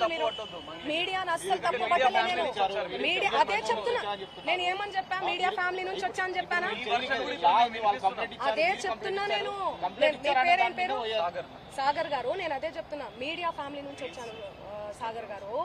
కదా మీరు మీడియాను అస్సలు తప్పు పట్టలే నేను మీడియా అదే చెప్తున్నా నేను ఏమని చెప్పా మీడియా ఫ్యామిలీ నుంచి వచ్చా అని చెప్పానా అదే చెప్తున్నా నేను మీ పేరేం పేరు సాగర్ గారు నేను అదే చెప్తున్నా మీడియా ఫ్యామిలీ నుంచి వచ్చాను సాగర్ గారు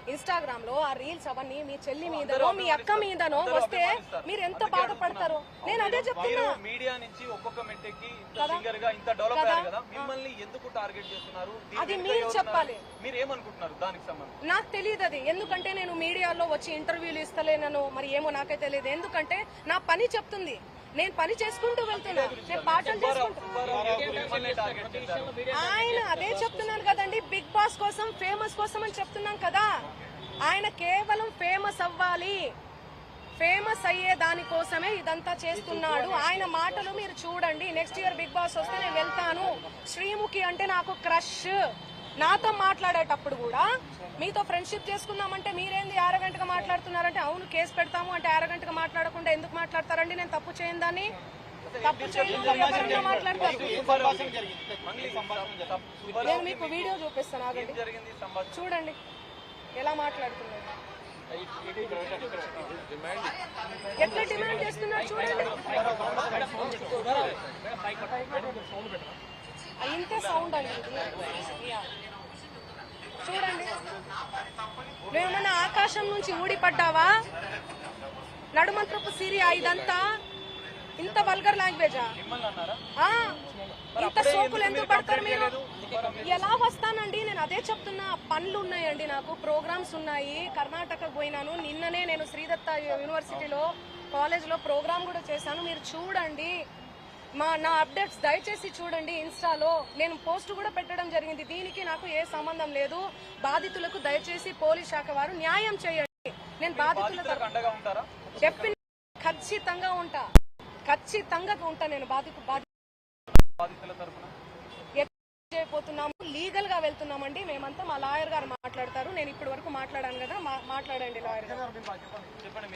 ఇన్స్టాగ్రామ్ లో ఆ రీల్స్ అవన్నీ మీ చెల్లి మీదనో మీ అక్క మీదనో వస్తే మీరు ఎంత బాధపడతారో నేను అదే చెప్తున్నా మీడియా నుంచి ఒక్కొక్క మెట్టెక్కి సింగర్ గా ఇంత డెవలప్ అయ్యారు కదా మిమ్మల్ని ఎందుకు టార్గెట్ చేస్తున్నారు అది మీరు చెప్పాలి మీరు ఏమనుకుంటున్నారు దానికి సంబంధించి నాకు తెలియదు అది ఎందుకంటే నేను మీడియాలో వచ్చి ఇంటర్వ్యూలు ఇస్తలేనను మరి ఏమో నాకే తెలియదు ఎందుకంటే నా పని చెప్తుంది నేను పని చేసుకుంటూ వెళ్తున్నా నేను పాటలు చేసుకుంటూ ఆయన అదే చెప్తున్నాను కదండి బిగ్ బాస్ కోసం ఫేమస్ కోసం అని చెప్తున్నాం కదా ఆయన కేవలం ఫేమస్ అవ్వాలి ఫేమస్ అయ్యే దానికోసమే ఇదంతా చేస్తున్నాడు ఆయన మాటలు మీరు చూడండి నెక్స్ట్ ఇయర్ బిగ్ బాస్ వస్తే నేను వెళ్తాను శ్రీముఖి అంటే నాకు క్రష్ నాతో మాట్లాడేటప్పుడు కూడా మీతో ఫ్రెండ్షిప్ చేసుకుందామంటే మీరేంది అరగంటగా మాట్లాడుతున్నారంటే అవును కేసు పెడతాము అంటే అరగంటగా మాట్లాడకుండా ఎందుకు మాట్లాడతారండి నేను తప్పు చేయను దాన్ని తప్పు చేయను మాట్లాడతారు నేను మీకు వీడియో చూపిస్తాను ఆగండి చూడండి ఎలా మాట్లాడుతున్నారు ఎట్లా డిమాండ్ చేస్తున్నారు చూడండి ఇంతే సౌండ్ అండి చూడండి నువ్వేమన్నా ఆకాశం నుంచి ఊడిపడ్డావా నడుమంత్రపు సిరియా ఇదంతా ఇంత వల్గర్ లాంగ్వేజా ఇంత సోకులు ఎందుకు పడతారు మీరు ఎలా వస్తానండి నేను అదే చెప్తున్నా పనులు ఉన్నాయండి నాకు ప్రోగ్రామ్స్ ఉన్నాయి కర్ణాటక పోయినాను నిన్ననే నేను శ్రీదత్త యూనివర్సిటీలో కాలేజ్లో ప్రోగ్రామ్ కూడా చేశాను మీరు చూడండి నా అప్డేట్స్ దయచేసి చూడండి ఇన్స్టాలో నేను పోస్ట్ కూడా పెట్టడం జరిగింది దీనికి నాకు ఏ సంబంధం లేదు బాధితులకు దయచేసి పోలీస్ శాఖ వారు న్యాయం చేయండి నేను బాధితులకు ఖచ్చితంగా ఉంటా నేను బాధితుల తరపున చేయబోతున్నాము లీగల్ గా వెళ్తున్నామండి మేమంతా మా లాయర్ గారు మాట్లాడతారు నేను ఇప్పటి వరకు మాట్లాడాను కదా మాట్లాడండి లాయర్ గారు చెప్పండి